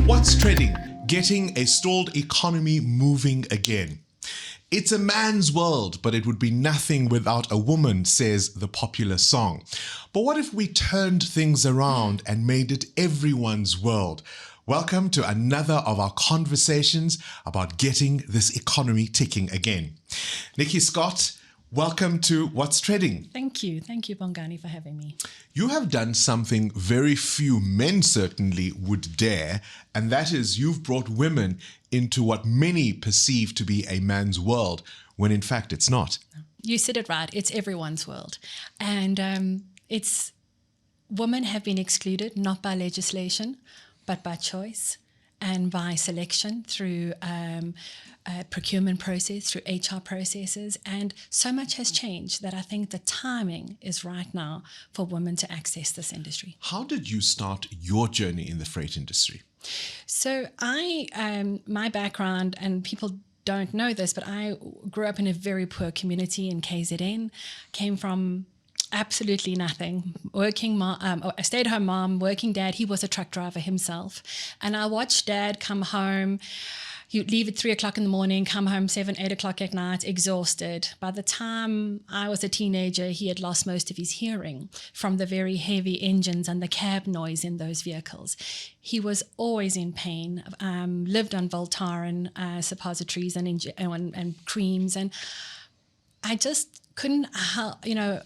What's trending? Getting a stalled economy moving again. It's a man's world, but it would be nothing without a woman, says the popular song. But what if we turned things around and made it everyone's world? Welcome to another of our conversations about getting this economy ticking again. Nikki Scott, welcome to What's Trending. Thank you, Bongani, for having me. You have done something very few men certainly would dare, and that is you've brought women into what many perceive to be a man's world, when in fact it's not. You said it right. It's everyone's world. And women have been excluded, not by legislation, but by choice and by selection through procurement process, through HR processes. And so much has changed that I think the timing is right now for women to access this industry. How did you start your journey in the freight industry? So my background, and people don't know this, but I grew up in a very poor community in KZN, came from absolutely nothing, a stay-at-home mom, working dad. He was a truck driver himself. And I watched dad come home. He'd leave at 3 o'clock in the morning, come home 7, 8 o'clock at night, exhausted. By the time I was a teenager, he had lost most of his hearing from the very heavy engines and the cab noise in those vehicles. He was always in pain, lived on Voltaren suppositories and creams. And I just couldn't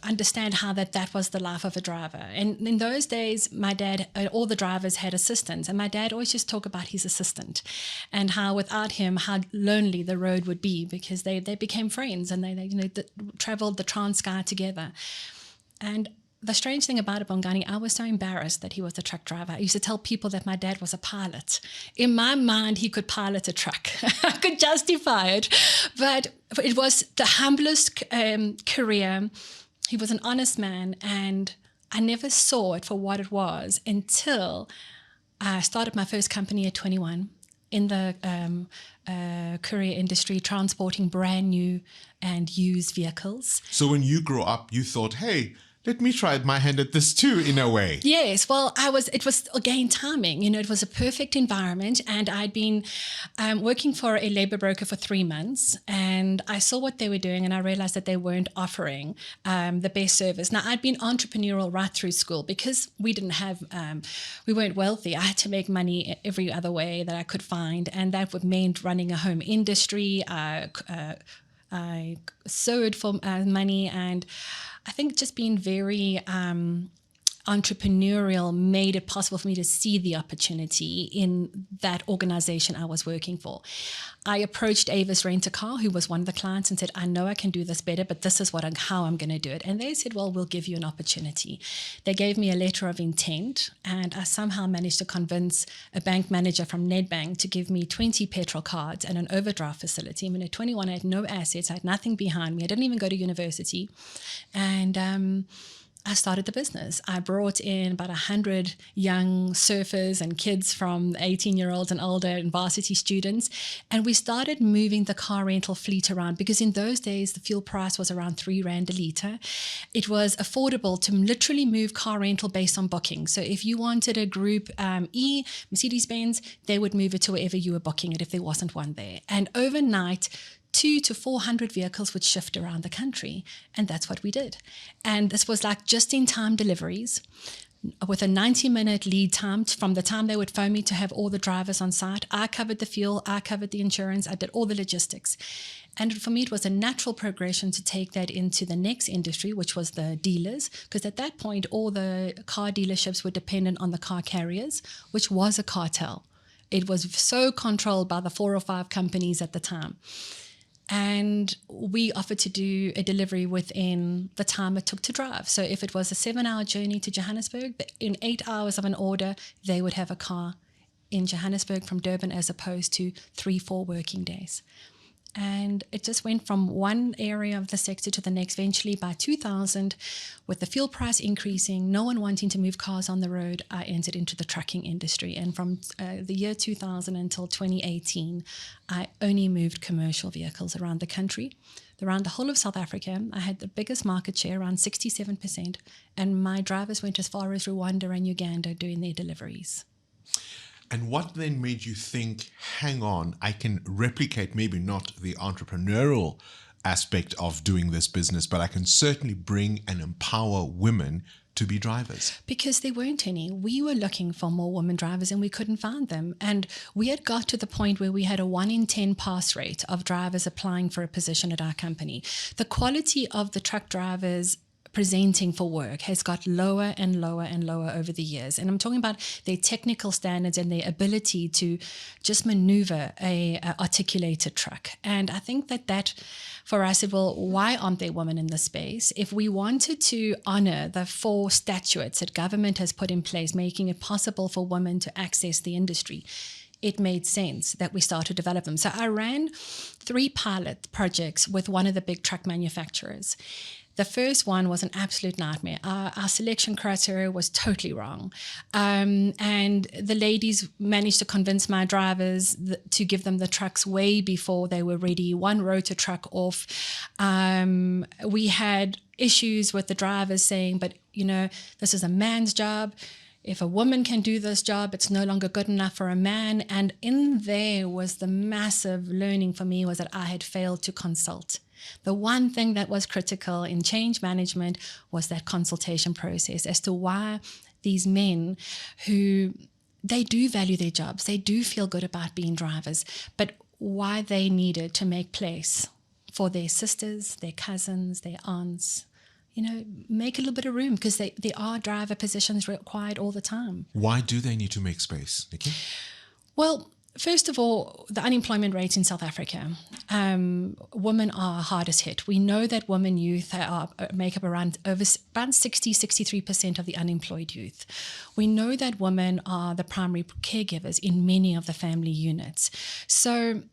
understand how that was the life of a driver. And in those days, my dad, all the drivers had assistants, and my dad always just talked about his assistant and how without him, how lonely the road would be, because they became friends and they traveled the Transkei together. And the strange thing about it, Bongani, I was so embarrassed that he was a truck driver. I used to tell people that my dad was a pilot. In my mind, he could pilot a truck. I could justify it. But it was the humblest career. He was an honest man, and I never saw it for what it was until I started my first company at 21 in the courier industry, transporting brand new and used vehicles. So when you grew up, you thought, hey, let me try my hand at this too, in a way. Yes, well, it was again timing. It was a perfect environment, and I'd been working for a labor broker for 3 months, and I saw what they were doing, and I realized that they weren't offering the best service. Now, I'd been entrepreneurial right through school because we weren't wealthy. I had to make money every other way that I could find, and that would mean running a home industry. I sewed for money, and I think just being very entrepreneurial made it possible for me to see the opportunity in that organization I was working for. I approached Avis Rent-A-Car, who was one of the clients, and said, I know I can do this better, but this is how I'm going to do it. And they said, well, we'll give you an opportunity. They gave me a letter of intent, and I somehow managed to convince a bank manager from Nedbank to give me 20 petrol cards and an overdraft facility. I mean, at 21, I had no assets. I had nothing behind me. I didn't even go to university. And I started the business. I brought in about 100 young surfers and kids from 18-year-olds and older and varsity students. And we started moving the car rental fleet around, because in those days, the fuel price was around 3 Rand a litre. It was affordable to literally move car rental based on booking. So if you wanted a Group E, Mercedes-Benz, they would move it to wherever you were booking it if there wasn't one there. And overnight, 200 to 400 vehicles would shift around the country. And that's what we did. And this was like just-in-time deliveries with a 90-minute lead time from the time they would phone me to have all the drivers on site. I covered the fuel, I covered the insurance, I did all the logistics. And for me, it was a natural progression to take that into the next industry, which was the dealers, because at that point, all the car dealerships were dependent on the car carriers, which was a cartel. It was so controlled by the 4 or 5 companies at the time. And we offered to do a delivery within the time it took to drive. So if it was a 7-hour journey to Johannesburg, in 8 hours of an order, they would have a car in Johannesburg from Durban, as opposed to 3-4 working days. And it just went from one area of the sector to the next. Eventually, by 2000, with the fuel price increasing, no one wanting to move cars on the road, I entered into the trucking industry. And from the year 2000 until 2018, I only moved commercial vehicles around the country. around the whole of South Africa, I had the biggest market share, around 67%, and my drivers went as far as Rwanda and Uganda doing their deliveries. And what then made you think, hang on, I can replicate maybe not the entrepreneurial aspect of doing this business, but I can certainly bring and empower women to be drivers? Because there weren't any. We were looking for more women drivers and we couldn't find them. And we had got to the point where we had a 1 in 10 pass rate of drivers applying for a position at our company. The quality of the truck drivers presenting for work has got lower and lower and lower over the years. And I'm talking about their technical standards and their ability to just maneuver a articulated truck. And I think that for us, it will, why aren't there women in this space? If we wanted to honor the 4 statutes that government has put in place, making it possible for women to access the industry, it made sense that we start to develop them. So I ran 3 pilot projects with one of the big truck manufacturers. The first one was an absolute nightmare. Our selection criteria was totally wrong. And the ladies managed to convince my drivers to give them the trucks way before they were ready. One wrote a truck off. We had issues with the drivers saying, but, this is a man's job. If a woman can do this job, it's no longer good enough for a man. And in there was the massive learning for me was that I had failed to consult. The one thing that was critical in change management was that consultation process as to why these men who, they do value their jobs, they do feel good about being drivers, but why they needed to make place for their sisters, their cousins, their aunts, make a little bit of room because there are driver positions required all the time. Why do they need to make space, Nikki? Well, first of all, the unemployment rate in South Africa, women are hardest hit. We know that women youth make up around 63% of the unemployed youth. We know that women are the primary caregivers in many of the family units. So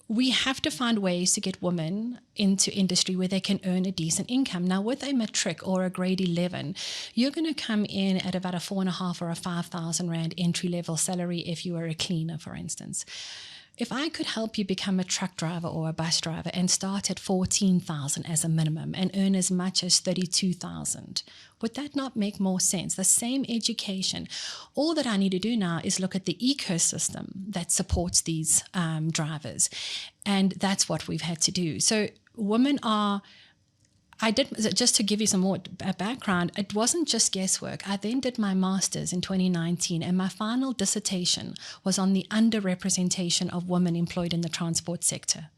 we have to find ways to get women into industry where they can earn a decent income. Now, with a matric or a grade 11, you're going to come in at about a 4.5 or a 5,000 Rand entry-level salary if you are a cleaner, for instance. If I could help you become a truck driver or a bus driver and start at 14,000 as a minimum and earn as much as 32,000, would that not make more sense? The same education. All that I need to do now is look at the ecosystem that supports these drivers. And that's what we've had to do. So women are... just to give you some more background, it wasn't just guesswork. I then did my master's in 2019, and my final dissertation was on the underrepresentation of women employed in the transport sector.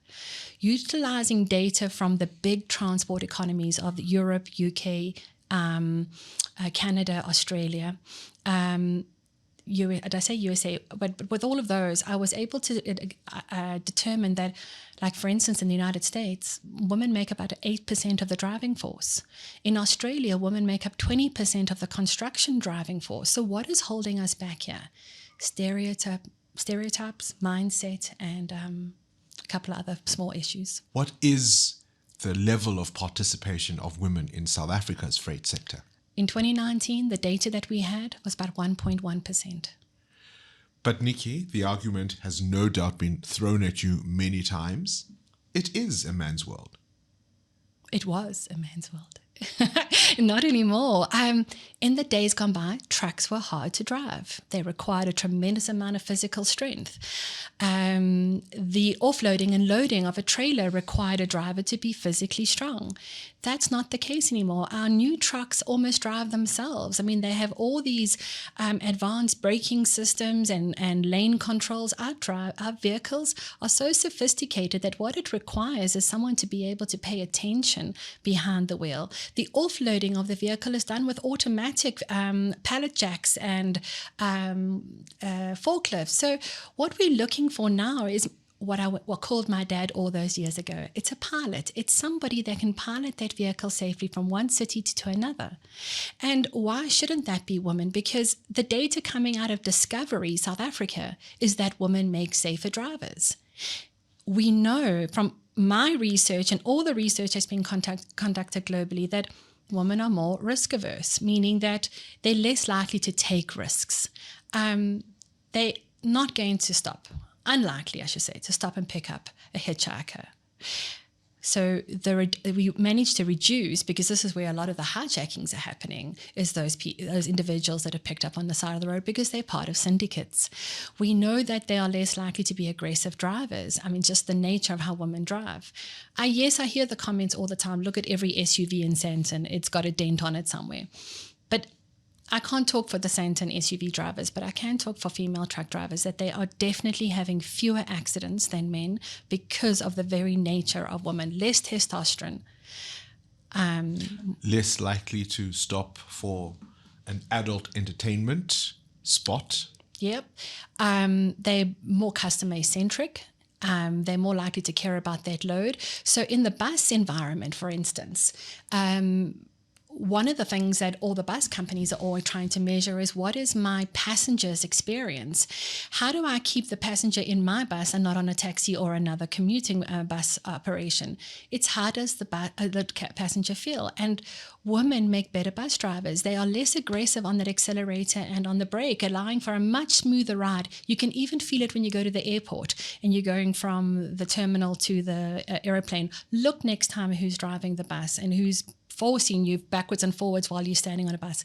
Utilizing data from the big transport economies of Europe, UK, Canada, Australia, did I say USA? But with all of those, I was able to determine that, like for instance, in the United States, women make up about 8% of the driving force. In Australia, women make up 20% of the construction driving force. So what is holding us back here? Stereotypes, mindset, and a couple of other small issues. What is the level of participation of women in South Africa's freight sector? In 2019, the data that we had was about 1.1%. But Nikki, the argument has no doubt been thrown at you many times. It is a man's world. It was a man's world. Not anymore. In the days gone by, trucks were hard to drive. They required a tremendous amount of physical strength. The offloading and loading of a trailer required a driver to be physically strong. That's not the case anymore. Our new trucks almost drive themselves. I mean, they have all these advanced braking systems and lane controls. Our vehicles are so sophisticated that what it requires is someone to be able to pay attention behind the wheel. The offloading of the vehicle is done with automatic pallet jacks and forklifts. So what we're looking for now is what I called my dad all those years ago. It's a pilot. It's somebody that can pilot that vehicle safely from one city to another. And why shouldn't that be women? Because the data coming out of Discovery South Africa is that women make safer drivers. We know from my research and all the research that's been conducted globally that women are more risk averse, meaning that they're less likely to take risks. They're not going to stop. Unlikely, I should say, to stop and pick up a hitchhiker. So we managed to reduce, because this is where a lot of the hijackings are happening, is those individuals that are picked up on the side of the road because they're part of syndicates. We know that they are less likely to be aggressive drivers. I mean, just the nature of how women drive. Yes, I hear the comments all the time, look at every SUV in Sandton, it's got a dent on it somewhere. But I can't talk for the Sandton SUV drivers, but I can talk for female truck drivers, that they are definitely having fewer accidents than men because of the very nature of women. Less testosterone. Less likely to stop for an adult entertainment spot. Yep. They're more customer-centric. They're more likely to care about that load. So in the bus environment, for instance, one of the things that all the bus companies are always trying to measure is, what is my passenger's experience? How do I keep the passenger in my bus and not on a taxi or another commuting bus operation? It's how does the passenger feel? And women make better bus drivers. They are less aggressive on that accelerator and on the brake, allowing for a much smoother ride. You can even feel it when you go to the airport and you're going from the terminal to the aeroplane. Look next time who's driving the bus and who's forcing you backwards and forwards while you're standing on a bus,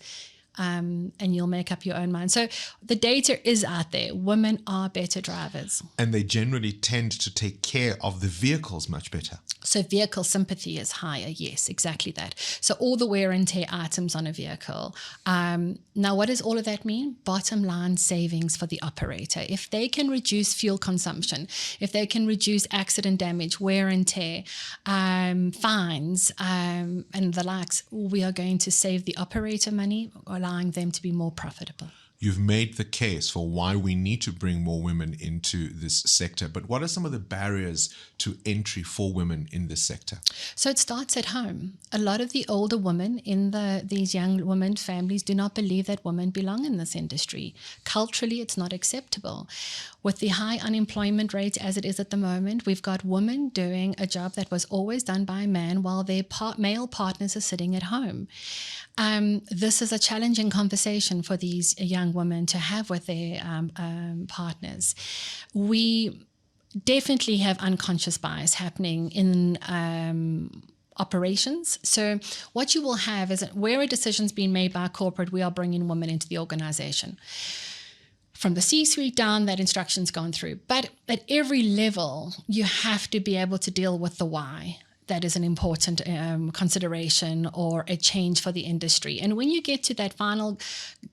and you'll make up your own mind. So the data is out there. Women are better drivers. And they generally tend to take care of the vehicles much better. So vehicle sympathy is higher. Yes, exactly that. So all the wear and tear items on a vehicle. Now, what does all of that mean? Bottom line savings for the operator. If they can reduce fuel consumption, if they can reduce accident damage, wear and tear, fines, and the likes, we are going to save the operator money, allowing them to be more profitable. You've made the case for why we need to bring more women into this sector, but what are some of the barriers to entry for women in this sector? So it starts at home. A lot of the older women in these young women families do not believe that women belong in this industry. Culturally, it's not acceptable. With the high unemployment rate as it is at the moment, we've got women doing a job that was always done by a man while their male partners are sitting at home. This is a challenging conversation for these young women to have with their partners. We definitely have unconscious bias happening in operations. So what you will have is that where a decision's been made by corporate, we are bringing women into the organization. From the C-suite down, that instruction's gone through. But at every level, you have to be able to deal with the why. That is an important consideration or a change for the industry. And when you get to that final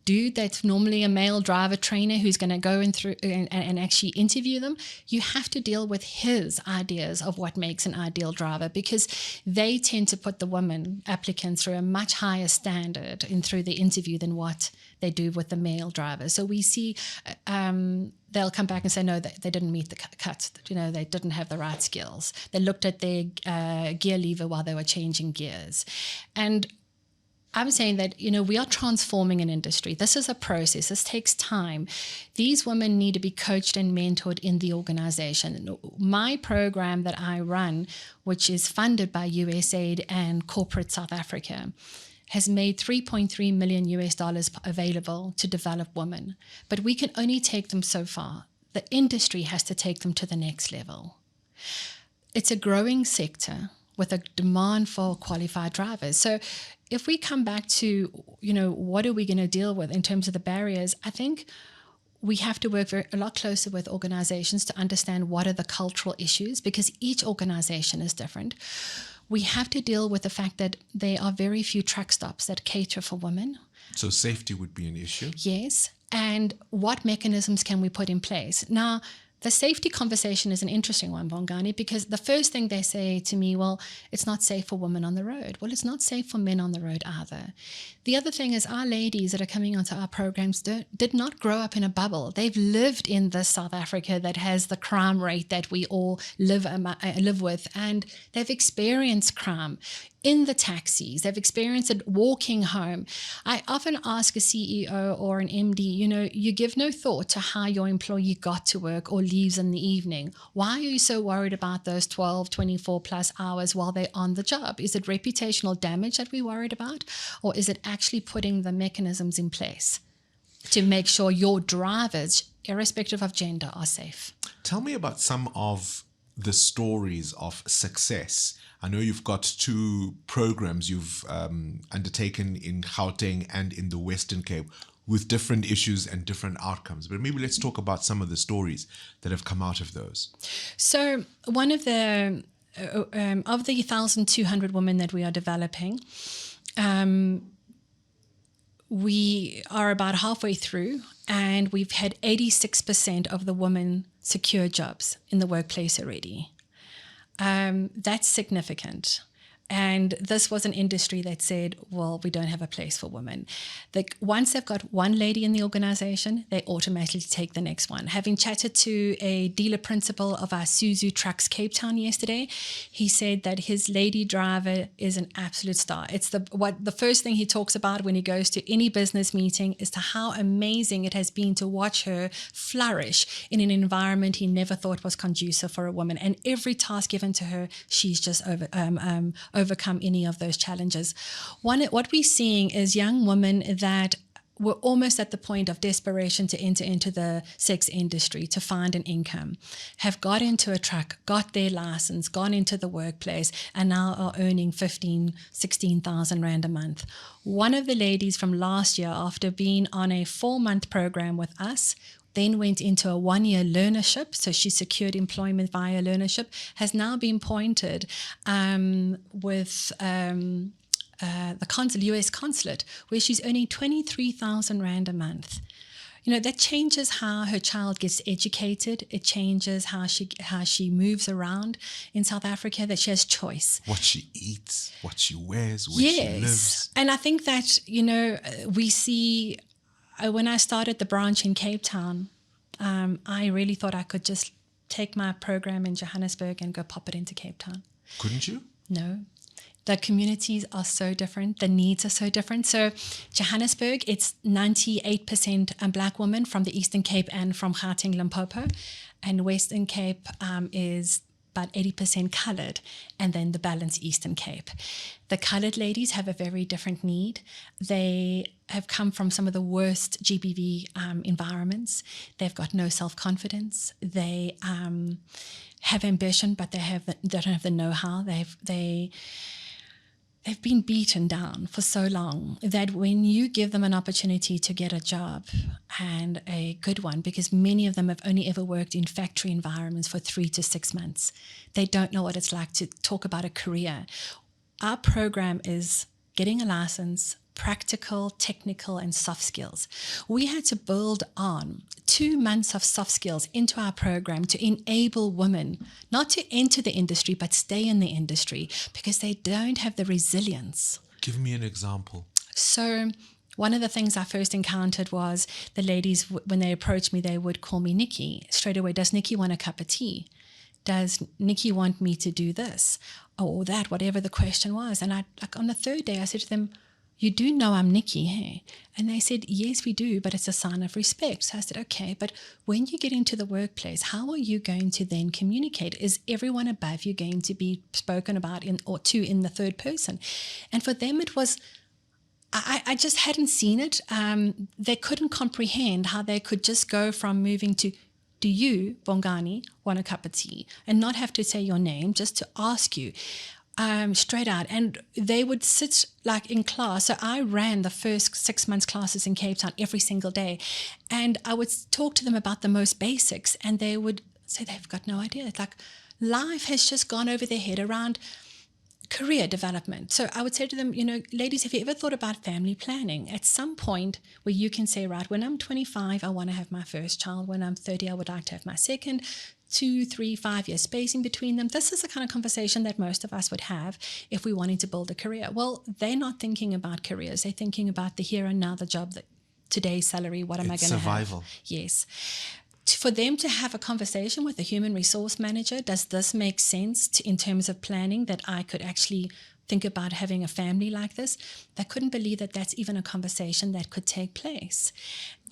dude that's normally a male driver trainer who's going to go in through and actually interview them, you have to deal with his ideas of what makes an ideal driver, because they tend to put the women applicants through a much higher standard through the interview than what they do with the male drivers. So we see they'll come back and say, no, they didn't meet the cut. They didn't have the right skills. They looked at their gear lever while they were changing gears. And I'm saying that, we are transforming an industry. This is a process. This takes time. These women need to be coached and mentored in the organization. My program that I run, which is funded by USAID and Corporate South Africa, has made $3.3 million available to develop women. But we can only take them so far. The industry has to take them to the next level. It's a growing sector with a demand for qualified drivers. So if we come back to, what are we going to deal with in terms of the barriers, I think we have to work a lot closer with organizations to understand what are the cultural issues, because each organization is different. We have to deal with the fact that there are very few truck stops that cater for women. So safety would be an issue? Yes. And what mechanisms can we put in place? Now, the safety conversation is an interesting one, Bongani, because the first thing they say to me, well, it's not safe for women on the road. Well, it's not safe for men on the road either. The other thing is our ladies that are coming onto our programs did not grow up in a bubble. They've lived in this South Africa that has the crime rate that we all live with, and they've experienced crime in the taxis. They've experienced it walking home. I often ask a CEO or an MD, you give no thought to how your employee got to work or leaves in the evening. Why are you so worried about those 12, 24 plus hours while they're on the job? Is it reputational damage that we're worried about? Or is it actually putting the mechanisms in place to make sure your drivers, irrespective of gender, are safe? Tell me about some of the stories of success. I know you've got two programs you've undertaken in Gauteng and in the Western Cape with different issues and different outcomes. But maybe let's talk about some of the stories that have come out of those. So one of the 1,200 women that we are developing, we are about halfway through, and we've had 86% of the women secure jobs in the workplace already. That's significant. And this was an industry that said, well, we don't have a place for women. Once they've got one lady in the organization, they automatically take the next one. Having chatted to a dealer principal of our Suzu Trucks Cape Town yesterday, he said that his lady driver is an absolute star. It's the first thing he talks about when he goes to any business meeting is to how amazing it has been to watch her flourish in an environment he never thought was conducive for a woman. And every task given to her, she's just overcome any of those challenges. What we're seeing is young women that were almost at the point of desperation to enter into the sex industry to find an income, have got into a truck, got their license, gone into the workplace, and now are earning 16,000 Rand a month. One of the ladies from last year, after being on a 4-month program with us, then went into a 1-year learnership, so she secured employment via learnership, has now been appointed with the US consulate, where she's earning 23,000 Rand a month. That changes how her child gets educated. It changes how she moves around in South Africa, that she has choice. What she eats, what she wears, where she lives. And I think that, we see... when I started the branch in Cape Town, I really thought I could just take my program in Johannesburg and go pop it into Cape Town. Couldn't you? No. The communities are so different. The needs are so different. So Johannesburg, it's 98% Black women from the Eastern Cape and from Gauteng, Limpopo. And Western Cape is about 80% coloured, and then the balance Eastern Cape. The coloured ladies have a very different need. They have come from some of the worst GBV environments. They've got no self-confidence. They have ambition, but they don't have the know-how. They've been beaten down for so long that when you give them an opportunity to get a job, and a good one, because many of them have only ever worked in factory environments for 3 to 6 months, they don't know what it's like to talk about a career. Our program is getting a license, practical, technical, and soft skills. We had to build on 2 months of soft skills into our program to enable women not to enter the industry, but stay in the industry, because they don't have the resilience. Give me an example. So one of the things I first encountered was the ladies, when they approached me, they would call me Nikki. Straight away, does Nikki want a cup of tea? Does Nikki want me to do this or that, whatever the question was? And on the 3rd day, I said to them, you do know I'm Nikki, hey? And they said, yes, we do, but it's a sign of respect. So I said, okay, but when you get into the workplace, how are you going to then communicate? Is everyone above you going to be spoken about in the third person? And for them, it was, I just hadn't seen it. They couldn't comprehend how they could just go from moving to, do you, Bongani, want a cup of tea? And not have to say your name, just to ask you. Straight out, and they would sit like in class. So I ran the first 6 months classes in Cape Town every single day, and I would talk to them about the most basics, and they would say they've got no idea. It's like life has just gone over their head around career development. So I would say to them, ladies, have you ever thought about family planning? At some point where you can say, right, when I'm 25, I want to have my first child. When I'm 30, I would like to have my second. 2, 3, 5 years spacing between them. This is the kind of conversation that most of us would have if we wanted to build a career. Well, they're not thinking about careers. They're thinking about the here and now, the job, today's salary, what am I going to have? Survival. Yes. For them to have a conversation with a human resource manager, does this make sense in terms of planning, that I could actually think about having a family like this? They couldn't believe that that's even a conversation that could take place.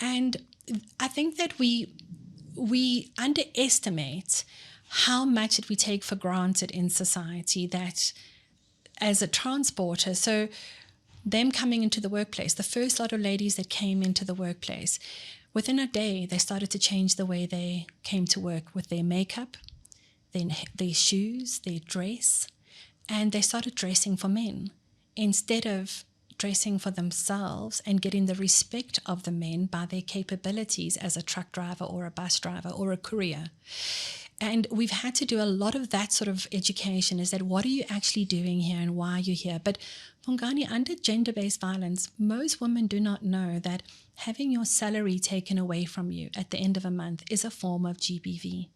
And I think that we underestimate how much that we take for granted in society, that as a transporter, so them coming into the workplace, the first lot of ladies that came into the workplace, within a day, they started to change the way they came to work with their makeup, their shoes, their dress, and they started dressing for men instead of dressing for themselves and getting the respect of the men by their capabilities as a truck driver or a bus driver or a courier. And we've had to do a lot of that sort of education, is that what are you actually doing here and why are you here? But Bongani, under gender-based violence, most women do not know that having your salary taken away from you at the end of a month is a form of GBV.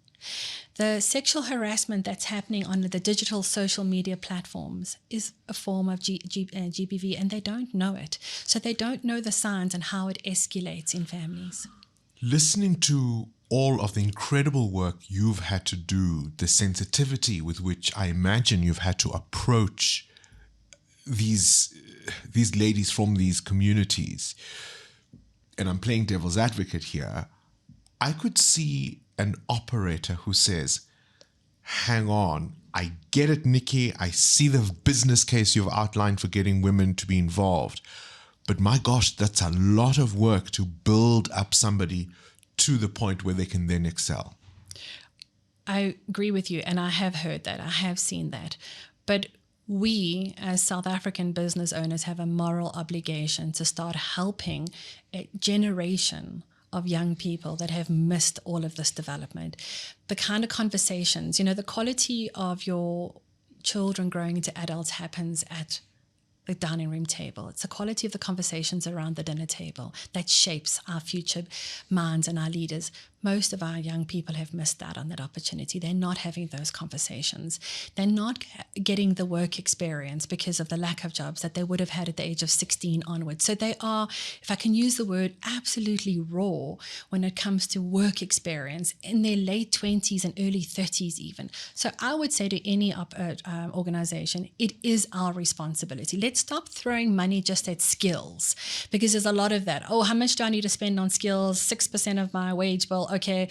The sexual harassment that's happening on the digital social media platforms is a form of GBV, and they don't know it. So they don't know the signs and how it escalates in families. Listening to all of the incredible work you've had to do, the sensitivity with which I imagine you've had to approach these ladies from these communities, and I'm playing devil's advocate here, I could see an operator who says, hang on, I get it, Nikki, I see the business case you've outlined for getting women to be involved, but my gosh, that's a lot of work to build up somebody to the point where they can then excel. I agree with you, and I have heard that, I have seen that, but we as South African business owners have a moral obligation to start helping a generation of young people that have missed all of this development. The kind of conversations, the quality of your children growing into adults happens at the dining room table. It's the quality of the conversations around the dinner table that shapes our future minds and our leaders. Most of our young people have missed out on that opportunity. They're not having those conversations. They're not getting the work experience because of the lack of jobs that they would have had at the age of 16 onwards. So they are, if I can use the word, absolutely raw when it comes to work experience in their late 20s and early 30s even. So I would say to any organization, it is our responsibility. Let's stop throwing money just at skills, because there's a lot of that. Oh, how much do I need to spend on skills? 6% of my wage bill. Okay,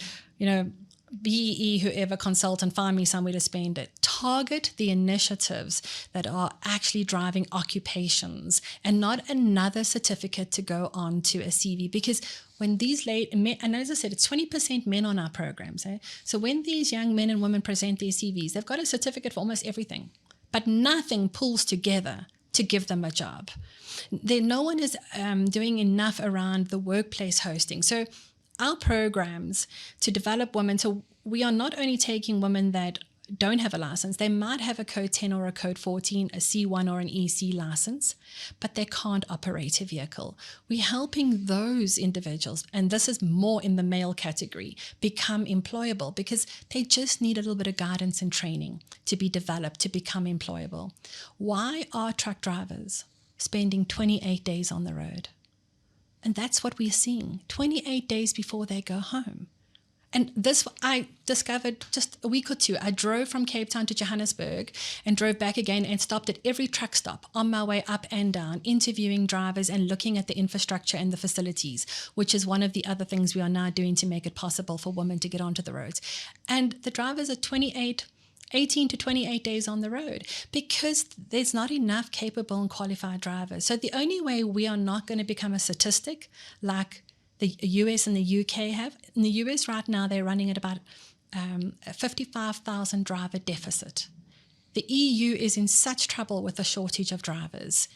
BEE, whoever, consultant, find me somewhere to spend it. Target the initiatives that are actually driving occupations and not another certificate to go on to a CV. Because when these men, and as I said, it's 20% men on our programs. So when these young men and women present their CVs, they've got a certificate for almost everything, but nothing pulls together to give them a job. No one is doing enough around the workplace hosting. So our programs to develop women, so we are not only taking women that don't have a license, they might have a code 10 or a code 14, a C1 or an EC license, but they can't operate a vehicle. We're helping those individuals, and this is more in the male category, become employable because they just need a little bit of guidance and training to be developed, to become employable. Why are truck drivers spending 28 days on the road? And that's what we're seeing, 28 days before they go home. And this I discovered just a week or two. I drove from Cape Town to Johannesburg and drove back again and stopped at every truck stop on my way up and down, interviewing drivers and looking at the infrastructure and the facilities, which is one of the other things we are now doing to make it possible for women to get onto the roads. And the drivers are 18 to 28 days on the road because there's not enough capable and qualified drivers. So the only way we are not going to become a statistic like the US and the UK have, in the US right now they're running at about a 55,000 driver deficit. The EU is in such trouble with the shortage of drivers.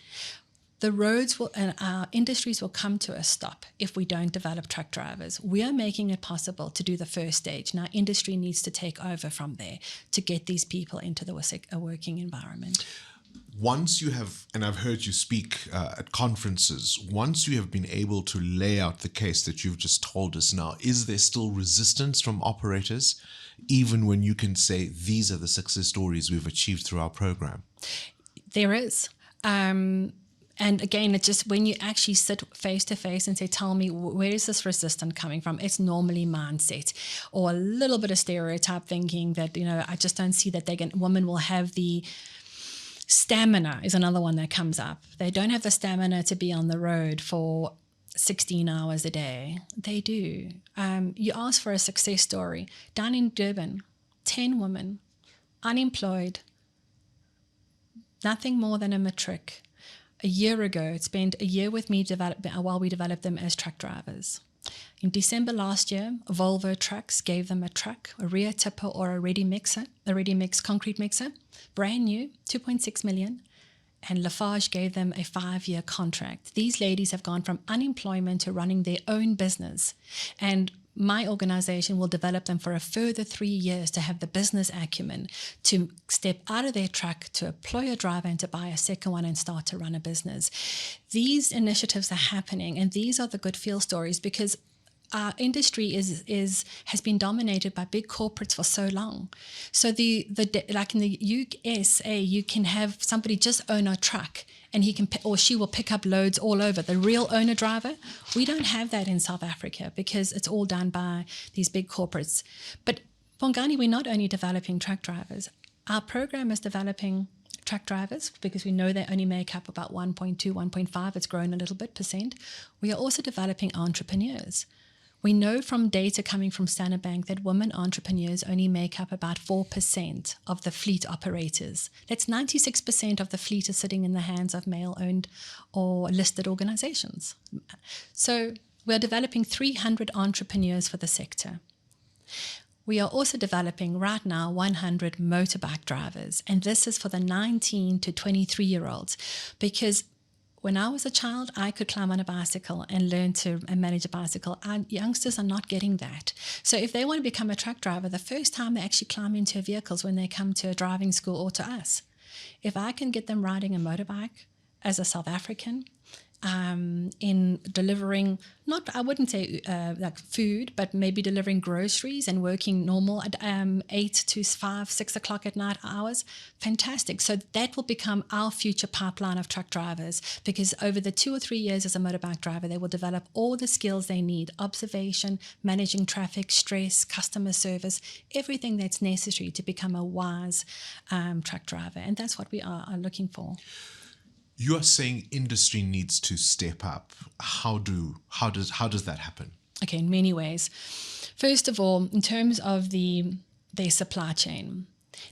The roads will, and our industries will come to a stop if we don't develop truck drivers. We are making it possible to do the first stage. Now, industry needs to take over from there to get these people into a working environment. Once you have, and I've heard you speak at conferences, once you have been able to lay out the case that you've just told us now, is there still resistance from operators, even when you can say these are the success stories we've achieved through our program? There is. And again, it's just when you actually sit face to face and say, tell me, where is this resistance coming from? It's normally mindset or a little bit of stereotype thinking that, I just don't see that women will have the stamina is another one that comes up. They don't have the stamina to be on the road for 16 hours a day. They do. You ask for a success story. Down in Durban, 10 women, unemployed, nothing more than a matric. A year ago, spent a year with me while we developed them as truck drivers. In December last year, Volvo Trucks gave them a truck, a rear tipper or a ready mix concrete mixer, brand new, 2.6 million. And Lafarge gave them a 5-year contract. These ladies have gone from unemployment to running their own business. And my organization will develop them for a further 3 years to have the business acumen to step out of their truck, to employ a driver and to buy a second one and start to run a business. These initiatives are happening, and these are the good feel stories, because our industry has been dominated by big corporates for so long. So like in the USA, you can have somebody just own a truck and he can or she will pick up loads all over. The real owner driver, we don't have that in South Africa because it's all done by these big corporates. But Bongani, we're not only developing truck drivers. Our program is developing truck drivers because we know they only make up about 1.2, 1.5. It's grown a little bit %. We are also developing entrepreneurs. We know from data coming from Standard Bank that women entrepreneurs only make up about 4% of the fleet operators. That's 96% of the fleet is sitting in the hands of male-owned or listed organizations. So we're developing 300 entrepreneurs for the sector. We are also developing right now 100 motorbike drivers, and this is for the 19 to 23-year-olds, because when I was a child, I could climb on a bicycle and learn to manage a bicycle. Our youngsters are not getting that. So if they want to become a truck driver, the first time they actually climb into a vehicle is when they come to a driving school or to us. If I can get them riding a motorbike as a South African, in delivering, I wouldn't say like food, but maybe delivering groceries and working normal at 8 to 5, 6 o'clock at night hours, fantastic. So that will become our future pipeline of truck drivers, because over the 2 or 3 years as a motorbike driver, they will develop all the skills they need: observation, managing traffic, stress, customer service, everything that's necessary to become a wise truck driver. And that's what we are looking for. You are saying industry needs to step up. How does that happen? Okay, in many ways. First of all, in terms of their supply chain,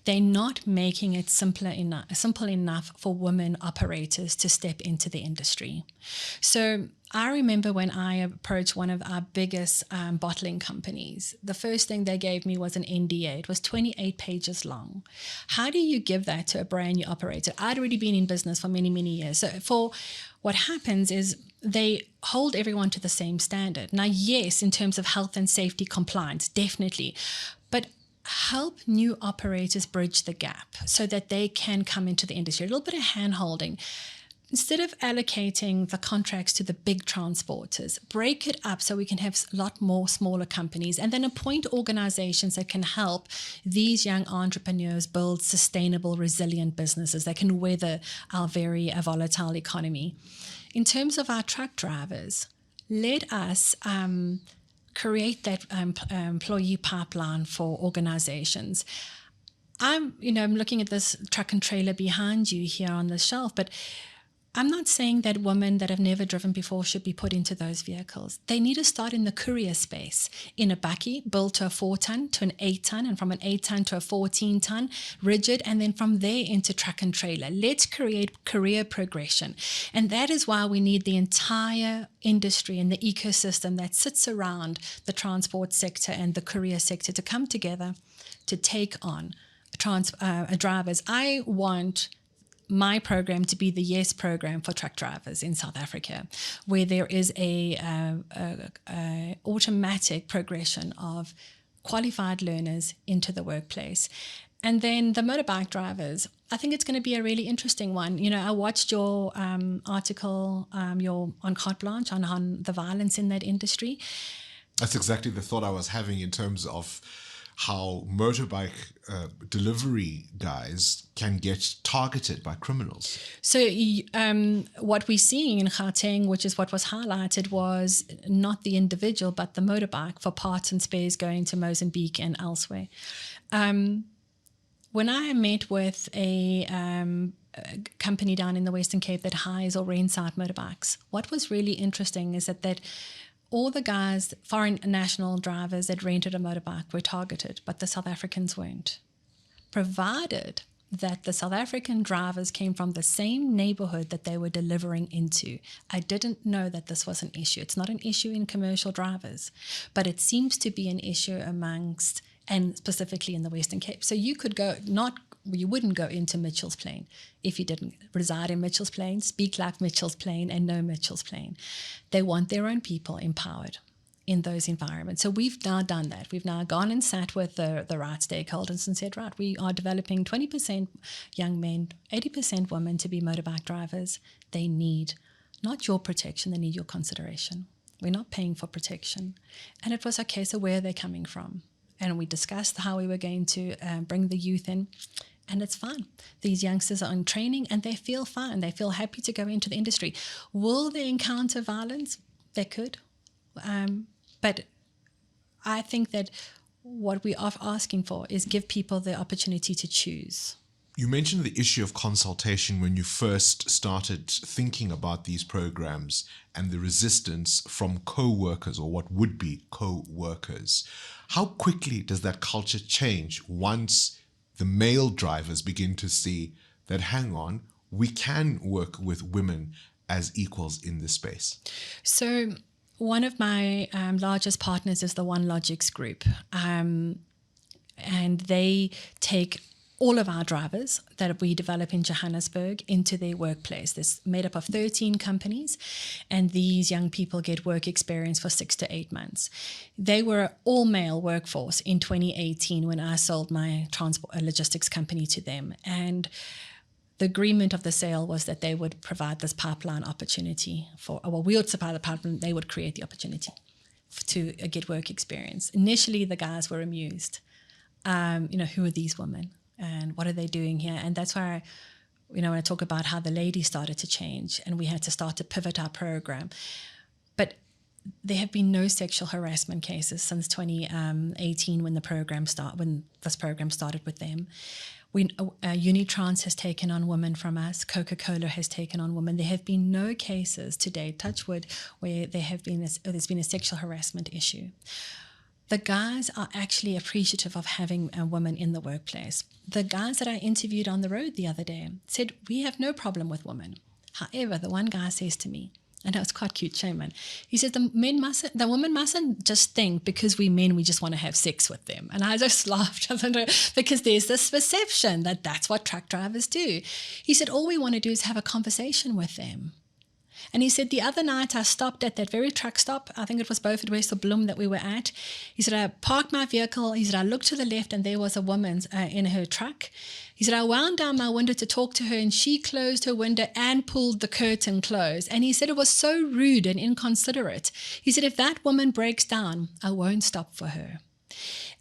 they're not making it simple enough for women operators to step into the industry. So I remember when I approached one of our biggest bottling companies, the first thing they gave me was an NDA. It was 28 pages long. How do you give that to a brand new operator? I'd already been in business for many, many years. So what happens is they hold everyone to the same standard. Now, yes, in terms of health and safety compliance, definitely. But help new operators bridge the gap so that they can come into the industry. A little bit of hand-holding. Instead of allocating the contracts to the big transporters, break it up so we can have a lot more smaller companies, and then appoint organizations that can help these young entrepreneurs build sustainable, resilient businesses that can weather our very volatile economy. In terms of our truck drivers, let us create that employee pipeline for organizations. I'm looking at this truck and trailer behind you here on the shelf, but I'm not saying that women that have never driven before should be put into those vehicles. They need to start in the courier space, in a bakkie built to a 4-ton to an 8-ton, and from an 8-ton to a 14-ton, rigid, and then from there into truck and trailer. Let's create career progression. And that is why we need the entire industry and the ecosystem that sits around the transport sector and the courier sector to come together to take on drivers. I want my program to be the YES program for truck drivers in South Africa, where there is a automatic progression of qualified learners into the workplace. And then the motorbike drivers, I think it's going to be a really interesting one. I watched your article on Carte Blanche on the violence in that industry. That's exactly the thought I was having in terms of how motorbike delivery guys can get targeted by criminals. So what we're seeing in Gauteng, which is what was highlighted, was not the individual, but the motorbike for parts and spares going to Mozambique and elsewhere. When I met with a company down in the Western Cape that hires or rents out motorbikes, what was really interesting is that all the guys, foreign national drivers that rented a motorbike, were targeted, but the South Africans weren't. Provided that the South African drivers came from the same neighborhood that they were delivering into. I didn't know that this was an issue. It's not an issue in commercial drivers, but it seems to be an issue amongst, and specifically in the Western Cape. So you wouldn't go into Mitchell's Plain if you didn't reside in Mitchell's Plain, speak like Mitchell's Plain, and know Mitchell's Plain. They want their own people empowered in those environments. So we've now done that. We've now gone and sat with the right stakeholders and said, right, we are developing 20% young men, 80% women to be motorbike drivers. They need not your protection, they need your consideration. We're not paying for protection. And it was, okay, so where are they coming from? And we discussed how we were going to bring the youth in. And it's fun. These youngsters are in training and they feel fine. They feel happy to go into the industry. Will they encounter violence? They could. But I think that what we are asking for is give people the opportunity to choose. You mentioned the issue of consultation when you first started thinking about these programs and the resistance from co-workers, or what would be co-workers. How quickly does that culture change once the male drivers begin to see that, hang on, we can work with women as equals in this space? So one of my largest partners is the One Logics Group, and they take all of our drivers that we develop in Johannesburg into their workplace. This made up of 13 companies, and these young people get work experience for 6 to 8 months. They were an all-male workforce in 2018 when I sold my transport logistics company to them. And the agreement of the sale was that they would provide this pipeline opportunity we would supply the pipeline, they would create the opportunity to get work experience. Initially, the guys were amused. Who are these women and what are they doing here? And that's why, when I talk about how the ladies started to change and we had to start to pivot our program. But there have been no sexual harassment cases since 2018 when this program started with them. Unitrans has taken on women from us. Coca-Cola has taken on women. There have been no cases to date, touch wood, where there's been a sexual harassment issue. The guys are actually appreciative of having a woman in the workplace. The guys that I interviewed on the road the other day said, we have no problem with women. However, the one guy says to me, and that was quite cute, Shaman. He said, the women mustn't just think because we men, we just want to have sex with them. And I just laughed because there's this perception that that's what truck drivers do. He said, all we want to do is have a conversation with them. And he said, the other night I stopped at that very truck stop. I think it was Beaufort West or Bloem that we were at. He said, I parked my vehicle. He said, I looked to the left and there was a woman in her truck. He said, I wound down my window to talk to her and she closed her window and pulled the curtain closed. And he said, it was so rude and inconsiderate. He said, if that woman breaks down, I won't stop for her.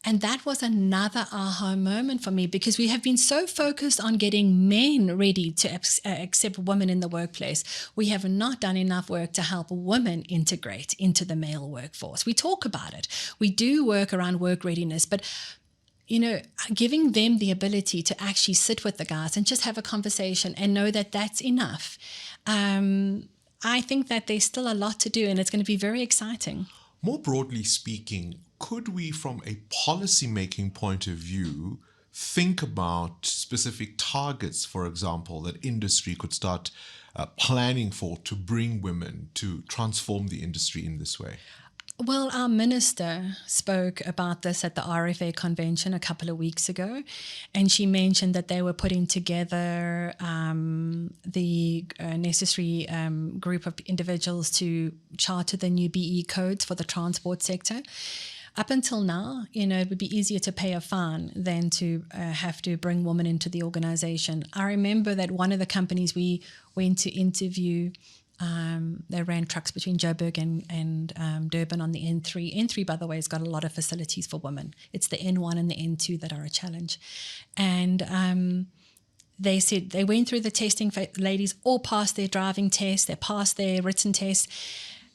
And that was another aha moment for me, because we have been so focused on getting men ready to accept women in the workplace. We have not done enough work to help women integrate into the male workforce. We talk about it. We do work around work readiness, but giving them the ability to actually sit with the guys and just have a conversation and know that that's enough. I think that there's still a lot to do, and it's going to be very exciting. More broadly speaking, could we, from a policy-making point of view, think about specific targets, for example, that industry could start planning for to bring women to transform the industry in this way? Well, our minister spoke about this at the RFA convention a couple of weeks ago, and she mentioned that they were putting together the necessary group of individuals to charter the new BE codes for the transport sector. Up until now, it would be easier to pay a fine than to have to bring women into the organization. I remember that one of the companies we went to interview, they ran trucks between Joburg and Durban on the N3. N3, by the way, has got a lot of facilities for women. It's the N1 and the N2 that are a challenge. And they said they went through the testing. Ladies all passed their driving test. They passed their written test.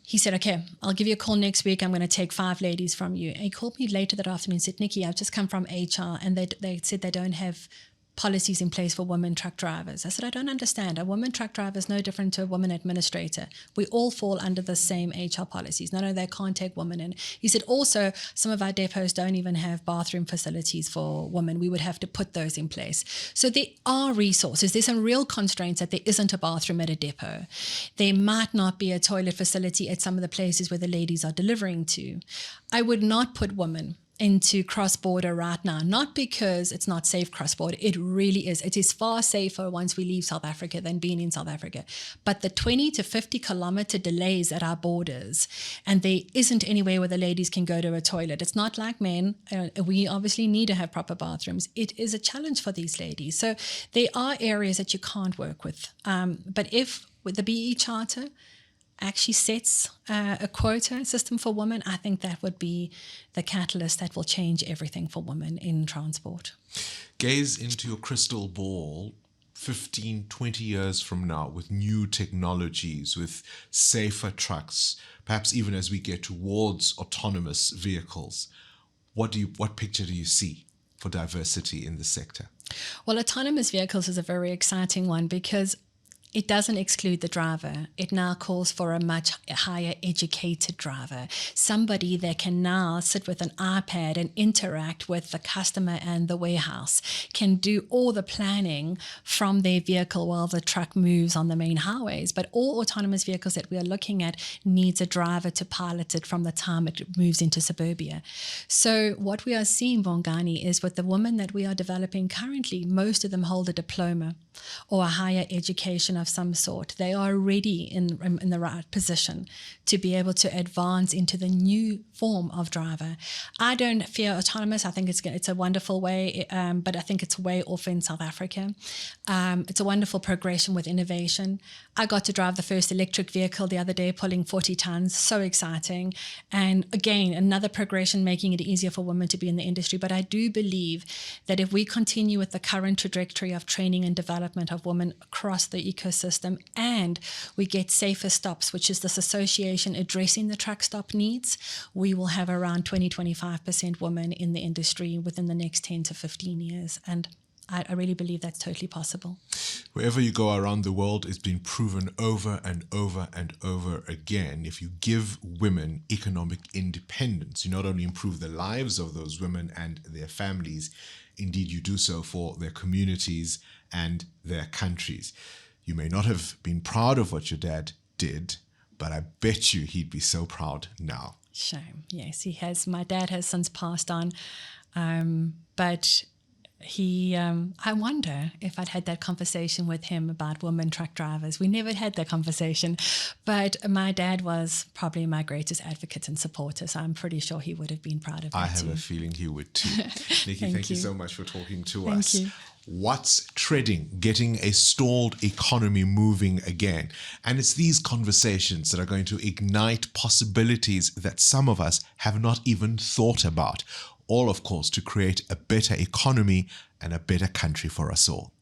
He said, okay, I'll give you a call next week. I'm going to take 5 ladies from you. And he called me later that afternoon and said, Nikki, I've just come from HR, and they said they don't have policies in place for women truck drivers. I said, I don't understand. A woman truck driver is no different to a woman administrator. We all fall under the same HR policies. No, they can't take women in. He said, also, some of our depots don't even have bathroom facilities for women. We would have to put those in place. So there are resources. There's some real constraints that there isn't a bathroom at a depot. There might not be a toilet facility at some of the places where the ladies are delivering to. I would not put women into cross-border right now, not because it's not safe cross-border. It really is. It is far safer once we leave South Africa than being in South Africa. But the 20 to 50 kilometer delays at our borders, and there isn't anywhere where the ladies can go to a toilet. It's not like men. We obviously need to have proper bathrooms. It is a challenge for these ladies. So there are areas that you can't work with. But if with the BE Charter actually sets a quota system for women, I think that would be the catalyst that will change everything for women in transport. Gaze into your crystal ball 15, 20 years from now with new technologies, with safer trucks, perhaps even as we get towards autonomous vehicles. What picture do you see for diversity in the sector? Well, autonomous vehicles is a very exciting one because it doesn't exclude the driver. It now calls for a much higher educated driver, somebody that can now sit with an iPad and interact with the customer and the warehouse, can do all the planning from their vehicle while the truck moves on the main highways. But all autonomous vehicles that we are looking at needs a driver to pilot it from the time it moves into suburbia. So what we are seeing, Bongani, is with the women that we are developing currently, most of them hold a diploma or a higher education of some sort. They are already in the right position to be able to advance into the new form of driver. I don't fear autonomous. I think it's a wonderful way, but I think it's way off in South Africa. It's a wonderful progression with innovation. I got to drive the first electric vehicle the other day, pulling 40 tons. So exciting. And again, another progression, making it easier for women to be in the industry. But I do believe that if we continue with the current trajectory of training and development of women across the ecosystem, and we get safer stops, which is this association addressing the truck stop needs, we will have around 20-25% women in the industry within the next 10 to 15 years. And I really believe that's totally possible. Wherever you go around the world, it's been proven over and over and over again. If you give women economic independence, you not only improve the lives of those women and their families, indeed you do so for their communities and their countries. You may not have been proud of what your dad did, but I bet you he'd be so proud now. Shame. Yes, he has. My dad has since passed on, but he, I wonder if I'd had that conversation with him about women truck drivers. We never had that conversation, but my dad was probably my greatest advocate and supporter, so I'm pretty sure he would have been proud of that. I have a feeling he would too. Nikki, thank you so much for talking to us. Thank you. What's treading, getting a stalled economy moving again? And it's these conversations that are going to ignite possibilities that some of us have not even thought about. All, of course, to create a better economy and a better country for us all.